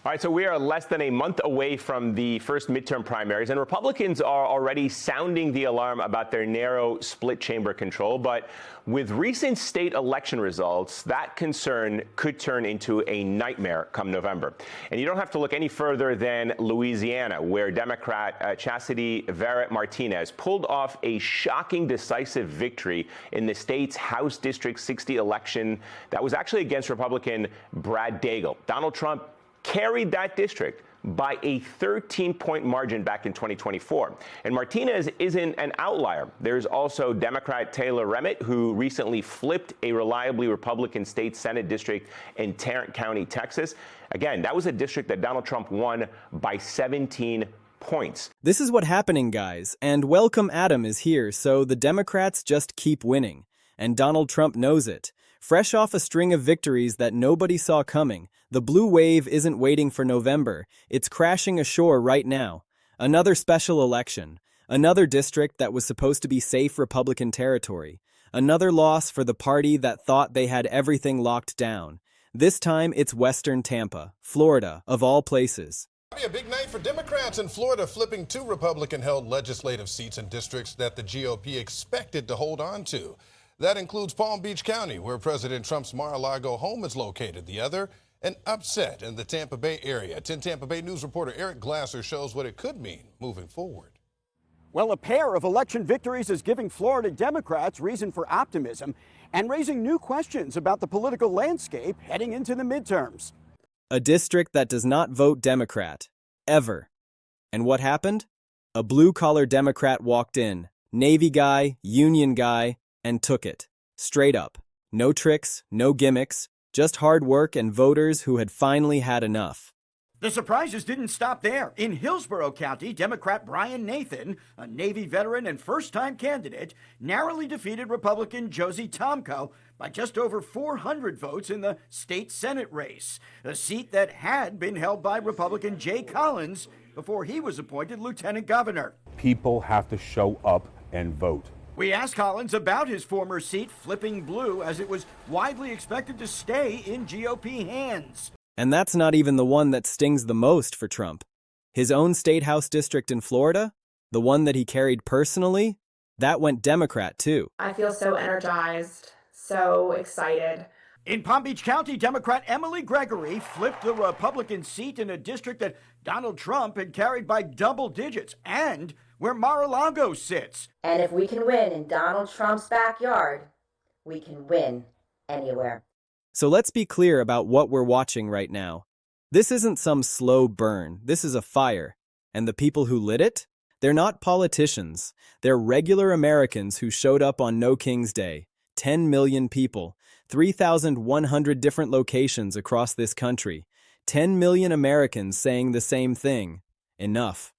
All right, so we are less than a month away from the first midterm primaries, and Republicans are already sounding the alarm about their narrow split chamber control. But with recent state election results, that concern could turn into a nightmare come November. And you don't have to look any further than Louisiana, where Democrat Chastity Verrett Martinez pulled off a shocking, decisive victory in the state's House District 60 election that was actually against Republican Brad Daigle. Donald Trump carried that district by a 13-point margin back in 2024. And Martinez isn't an outlier. There's also Democrat Taylor Remitt, who recently flipped a reliably Republican state Senate district in Tarrant County, Texas. Again, that was a district that Donald Trump won by 17 points. This is what's happening, guys. And welcome Adam is here, so the Democrats just keep winning. And Donald Trump knows it. Fresh off a string of victories that nobody saw coming, the blue wave isn't waiting for November, it's crashing ashore right now. Another special election, another district that was supposed to be safe Republican territory, another loss for the party that thought they had everything locked down. This time it's Western Tampa, Florida, of all places. A big night for Democrats in Florida, flipping two Republican-held legislative seats in districts that the GOP expected to hold on to. That includes Palm Beach County, where President Trump's Mar-a-Lago home is located. The other, an upset in the Tampa Bay area. 10 Tampa Bay News reporter Eric Glasser shows what it could mean moving forward. Well, a pair of election victories is giving Florida Democrats reason for optimism and raising new questions about the political landscape heading into the midterms. A district that does not vote Democrat, ever. And what happened? A blue-collar Democrat walked in, Navy guy, union guy, and took it. Straight up. No tricks, no gimmicks, just hard work and voters who had finally had enough. The surprises didn't stop there. In Hillsborough County, Democrat Brian Nathan, a Navy veteran and first-time candidate, narrowly defeated Republican Josie Tomko by just over 400 votes in the state Senate race, a seat that had been held by Republican Jay Collins before he was appointed lieutenant governor. People have to show up and vote. We asked Collins about his former seat flipping blue, as it was widely expected to stay in GOP hands. And that's not even the one that stings the most for Trump. His own state house district in Florida, the one that he carried personally, that went Democrat too. I feel so energized, so excited. In Palm Beach County, Democrat Emily Gregory flipped the Republican seat in a district that Donald Trump had carried by double digits, and where Mar-a-Lago sits. And if we can win in Donald Trump's backyard, we can win anywhere. So let's be clear about what we're watching right now. This isn't some slow burn, this is a fire. And the people who lit it? They're not politicians. They're regular Americans who showed up on No King's Day. 10 million people, 3,100 different locations across this country. 10 million Americans saying the same thing. Enough.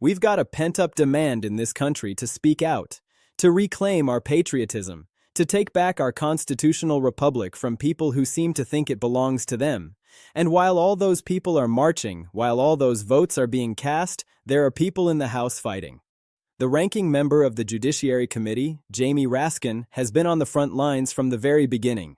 We've got a pent-up demand in this country to speak out, to reclaim our patriotism, to take back our constitutional republic from people who seem to think it belongs to them. And while all those people are marching, while all those votes are being cast, there are people in the House fighting. The ranking member of the Judiciary Committee, Jamie Raskin, has been on the front lines from the very beginning.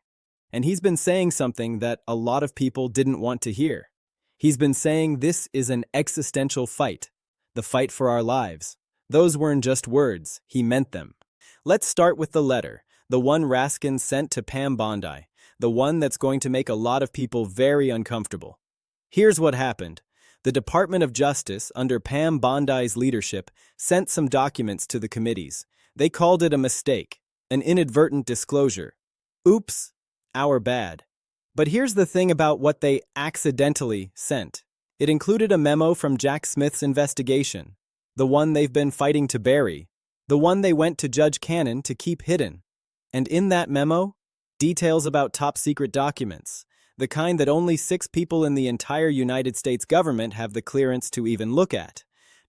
And he's been saying something that a lot of people didn't want to hear. He's been saying this is an existential fight. The fight for our lives. Those weren't just words, he meant them. Let's start with the letter, the one Raskin sent to Pam Bondi, the one that's going to make a lot of people very uncomfortable. Here's what happened. The Department of Justice, under Pam Bondi's leadership, sent some documents to the committees. They called it a mistake, an inadvertent disclosure. Oops, our bad. But here's the thing about what they accidentally sent. It included a memo from Jack Smith's investigation, the one they've been fighting to bury, the one they went to Judge Cannon to keep hidden. And in that memo, details about top-secret documents, the kind that only 6 people in the entire United States government have the clearance to even look at.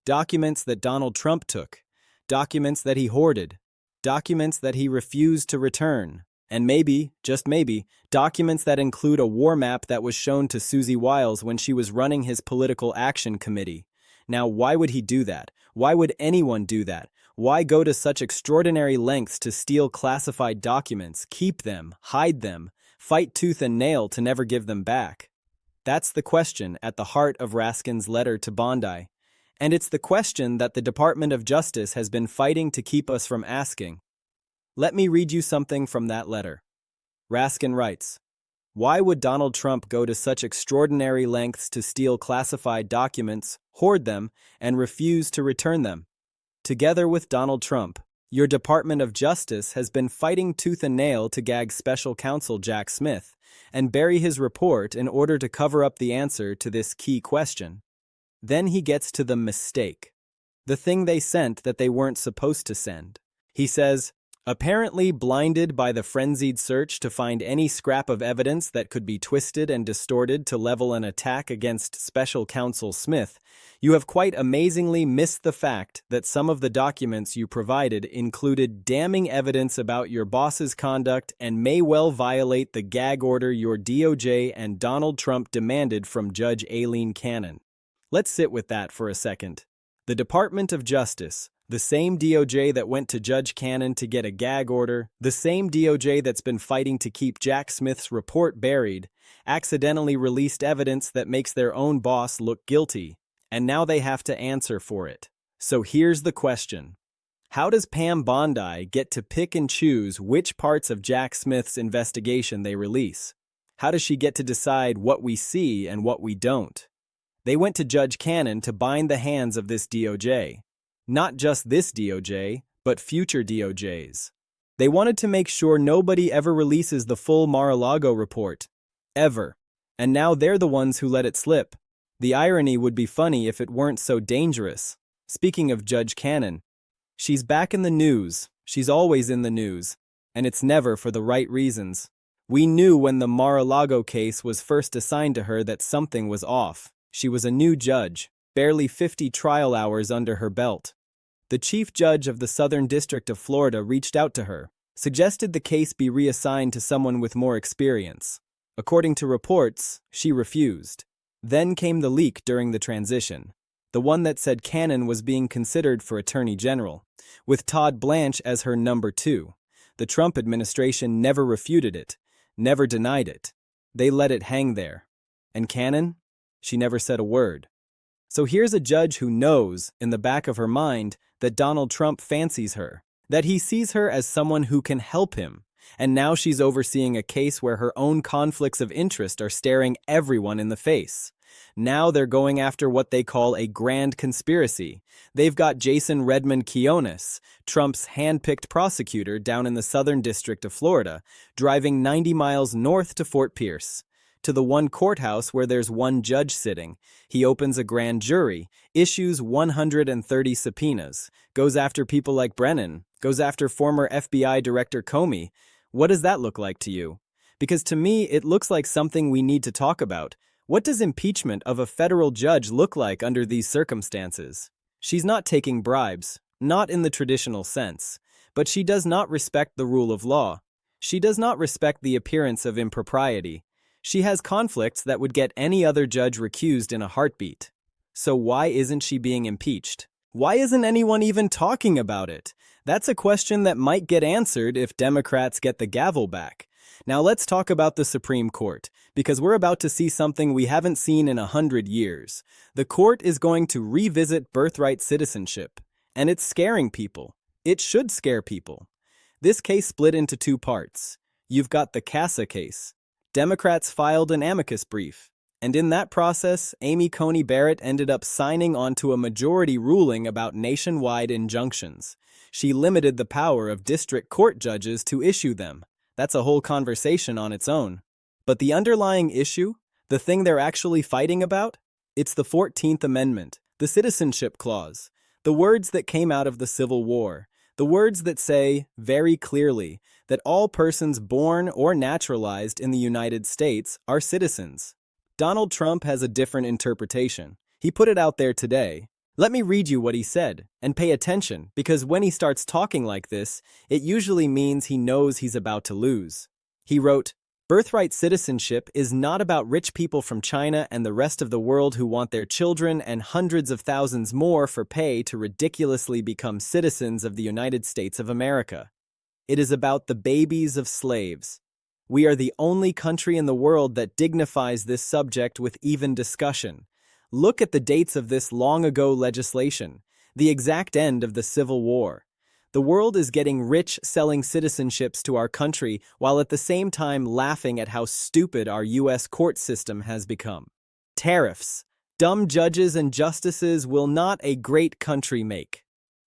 Documents that Donald Trump took, documents that he hoarded, documents that he refused to return. And maybe, just maybe, documents that include a war map that was shown to Susie Wiles when she was running his political action committee. Now, why would he do that? Why would anyone do that? Why go to such extraordinary lengths to steal classified documents, keep them, hide them, fight tooth and nail to never give them back? That's the question at the heart of Raskin's letter to Bondi. And it's the question that the Department of Justice has been fighting to keep us from asking. Let me read you something from that letter. Raskin writes, "Why would Donald Trump go to such extraordinary lengths to steal classified documents, hoard them, and refuse to return them? Together with Donald Trump, your Department of Justice has been fighting tooth and nail to gag special counsel Jack Smith and bury his report in order to cover up the answer to this key question." Then he gets to the mistake, the thing they sent that they weren't supposed to send. He says, "Apparently blinded by the frenzied search to find any scrap of evidence that could be twisted and distorted to level an attack against special counsel Smith, you have quite amazingly missed the fact that some of the documents you provided included damning evidence about your boss's conduct and may well violate the gag order your DOJ and Donald Trump demanded from Judge Aileen Cannon." Let's sit with that for a second. The Department of Justice, the same DOJ that went to Judge Cannon to get a gag order, the same DOJ that's been fighting to keep Jack Smith's report buried, accidentally released evidence that makes their own boss look guilty, and now they have to answer for it. So here's the question. How does Pam Bondi get to pick and choose which parts of Jack Smith's investigation they release? How does she get to decide what we see and what we don't? They went to Judge Cannon to bind the hands of this DOJ. Not just this DOJ, but future DOJs. They wanted to make sure nobody ever releases the full Mar-a-Lago report. Ever. And now they're the ones who let it slip. The irony would be funny if it weren't so dangerous. Speaking of Judge Cannon, she's back in the news. She's always in the news. And it's never for the right reasons. We knew when the Mar-a-Lago case was first assigned to her that something was off. She was a new judge, barely 50 trial hours under her belt. The chief judge of the Southern District of Florida reached out to her, suggested the case be reassigned to someone with more experience. According to reports, she refused. Then came the leak during the transition, the one that said Cannon was being considered for Attorney General, with Todd Blanche as her number 2. The Trump administration never refuted it, never denied it. They let it hang there. And Cannon? She never said a word. So here's a judge who knows, in the back of her mind, that Donald Trump fancies her, that he sees her as someone who can help him, and now she's overseeing a case where her own conflicts of interest are staring everyone in the face. Now they're going after what they call a grand conspiracy. They've got Jason Redmond Quiones, Trump's hand-picked prosecutor down in the Southern District of Florida, driving 90 miles north to Fort Pierce, to the one courthouse where there's one judge sitting. He opens a grand jury, issues 130 subpoenas, goes after people like Brennan, goes after former FBI Director Comey. What does that look like to you? Because to me, it looks like something we need to talk about. What does impeachment of a federal judge look like under these circumstances? She's not taking bribes, not in the traditional sense, but she does not respect the rule of law. She does not respect the appearance of impropriety. She has conflicts that would get any other judge recused in a heartbeat. So why isn't she being impeached? Why isn't anyone even talking about it? That's a question that might get answered if Democrats get the gavel back. Now let's talk about the Supreme Court, because we're about to see something we haven't seen in 100 years. The court is going to revisit birthright citizenship, and it's scaring people. It should scare people. This case split into 2 parts. You've got the CASA case. Democrats filed an amicus brief, and in that process, Amy Coney Barrett ended up signing onto a majority ruling about nationwide injunctions. She limited the power of district court judges to issue them. That's a whole conversation on its own. But the underlying issue, the thing they're actually fighting about, it's the 14th Amendment, the Citizenship Clause, the words that came out of the Civil War, the words that say, very clearly, that all persons born or naturalized in the United States are citizens. Donald Trump has a different interpretation. He put it out there today. Let me read you what he said, and pay attention, because when he starts talking like this, it usually means he knows he's about to lose. He wrote, "Birthright citizenship is not about rich people from China and the rest of the world who want their children and hundreds of thousands more for pay to ridiculously become citizens of the United States of America. It is about the babies of slaves. We are the only country in the world that dignifies this subject with even discussion. Look at the dates of this long-ago legislation, the exact end of the Civil War. The world is getting rich selling citizenships to our country while at the same time laughing at how stupid our U.S. court system has become. Tariffs. Dumb judges and justices will not a great country make.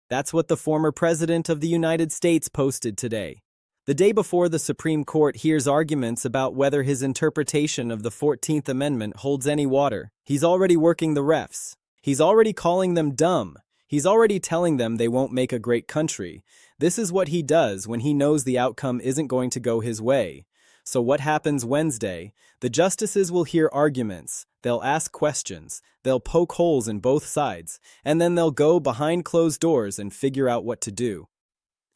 That's what the former President of the United States posted today. The day before the Supreme Court hears arguments about whether his interpretation of the 14th Amendment holds any water, he's already working the refs. He's already calling them dumb. He's already telling them they won't make a great country. This is what he does when he knows the outcome isn't going to go his way. So what happens Wednesday? The justices will hear arguments, they'll ask questions, they'll poke holes in both sides, and then they'll go behind closed doors and figure out what to do.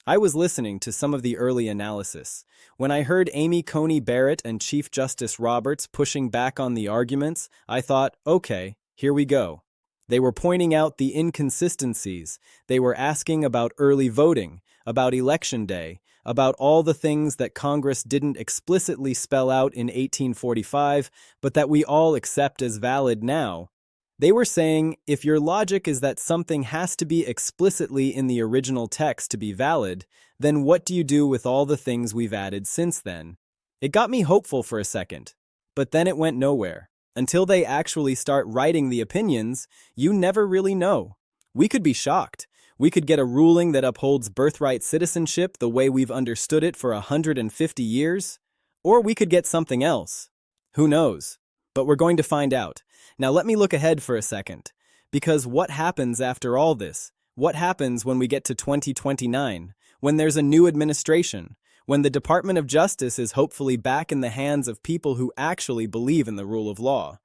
I was listening to some of the early analysis. When I heard Amy Coney Barrett and Chief Justice Roberts pushing back on the arguments, I thought, okay, here we go. They were pointing out the inconsistencies. They were asking about early voting, about Election Day, about all the things that Congress didn't explicitly spell out in 1845, but that we all accept as valid now. They were saying, if your logic is that something has to be explicitly in the original text to be valid, then what do you do with all the things we've added since then? It got me hopeful for a second, but then it went nowhere. Until they actually start writing the opinions, you never really know. We could be shocked. We could get a ruling that upholds birthright citizenship the way we've understood it for 150 years, or we could get something else. Who knows? But we're going to find out. Now let me look ahead for a second. Because what happens after all this? What happens when we get to 2029? When there's a new administration? When the Department of Justice is hopefully back in the hands of people who actually believe in the rule of law?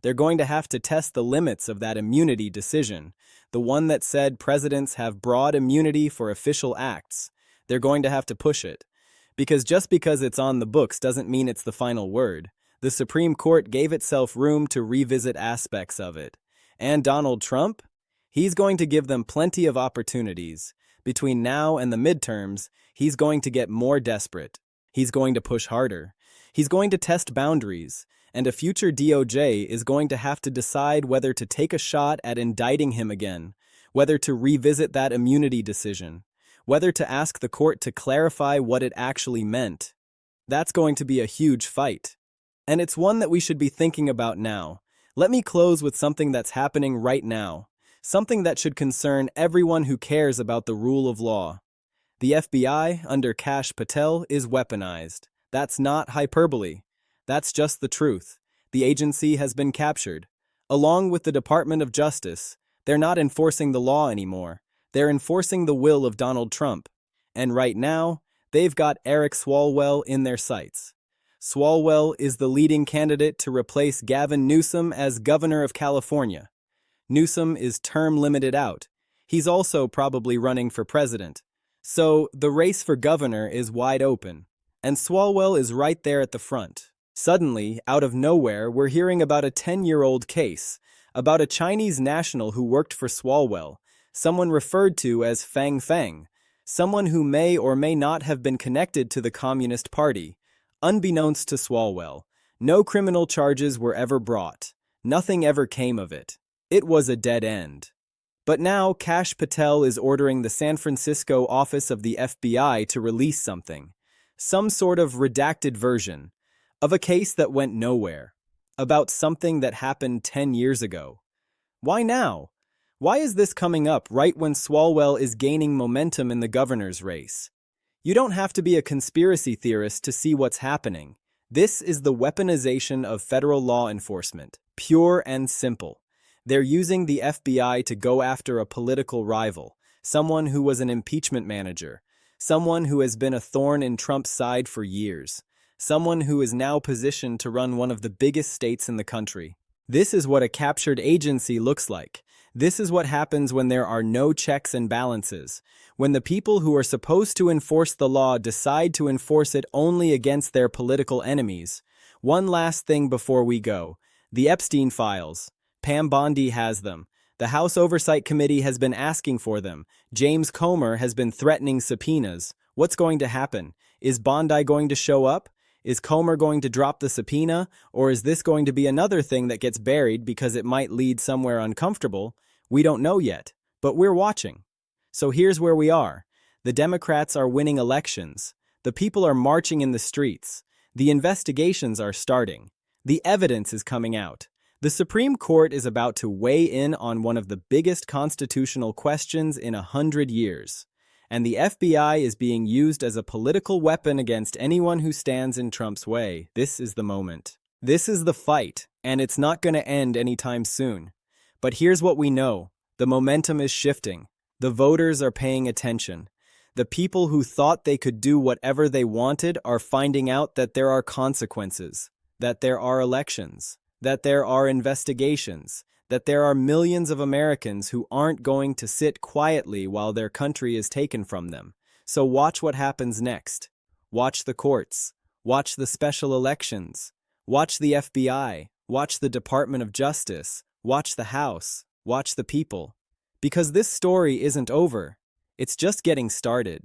They're going to have to test the limits of that immunity decision, the one that said presidents have broad immunity for official acts. They're going to have to push it. Because just because it's on the books doesn't mean it's the final word. The Supreme Court gave itself room to revisit aspects of it. And Donald Trump? He's going to give them plenty of opportunities. Between now and the midterms, he's going to get more desperate. He's going to push harder. He's going to test boundaries. And a future DOJ is going to have to decide whether to take a shot at indicting him again, whether to revisit that immunity decision, whether to ask the court to clarify what it actually meant. That's going to be a huge fight. And it's one that we should be thinking about now. Let me close with something that's happening right now, something that should concern everyone who cares about the rule of law. The FBI, under Kash Patel, is weaponized. That's not hyperbole. That's just the truth. The agency has been captured. Along with the Department of Justice, they're not enforcing the law anymore. They're enforcing the will of Donald Trump. And right now, they've got Eric Swalwell in their sights. Swalwell is the leading candidate to replace Gavin Newsom as governor of California. Newsom is term limited out. He's also probably running for president. So the race for governor is wide open. And Swalwell is right there at the front. Suddenly, out of nowhere, we're hearing about a 10-year-old case, about a Chinese national who worked for Swalwell, someone referred to as Fang Fang, someone who may or may not have been connected to the Communist Party. Unbeknownst to Swalwell, no criminal charges were ever brought. Nothing ever came of it. It was a dead end. But now Kash Patel is ordering the San Francisco office of the FBI to release something, some sort of redacted version, of a case that went nowhere, about something that happened 10 years ago. Why now? Why is this coming up right when Swalwell is gaining momentum in the governor's race? You don't have to be a conspiracy theorist to see what's happening. This is the weaponization of federal law enforcement, pure and simple. They're using the FBI to go after a political rival, someone who was an impeachment manager, someone who has been a thorn in Trump's side for years, someone who is now positioned to run one of the biggest states in the country. This is what a captured agency looks like. This is what happens when there are no checks and balances, when the people who are supposed to enforce the law decide to enforce it only against their political enemies. One last thing before we go. The Epstein files. Pam Bondi has them. The House Oversight Committee has been asking for them. James Comer has been threatening subpoenas. What's going to happen? Is Bondi going to show up? Is Comer going to drop the subpoena, or is this going to be another thing that gets buried because it might lead somewhere uncomfortable? We don't know yet, but we're watching. So here's where we are. The Democrats are winning elections. The people are marching in the streets. The investigations are starting. The evidence is coming out. The Supreme Court is about to weigh in on one of the biggest constitutional questions in 100 years. And the FBI is being used as a political weapon against anyone who stands in Trump's way. This is the moment. This is the fight, and it's not going to end anytime soon. But here's what we know. The momentum is shifting. The voters are paying attention. The people who thought they could do whatever they wanted are finding out that there are consequences, that there are elections, that there are investigations, that there are millions of Americans who aren't going to sit quietly while their country is taken from them. So watch what happens next. Watch the courts. Watch the special elections. Watch the FBI. Watch the Department of Justice. Watch the House. Watch the people. Because this story isn't over. It's just getting started.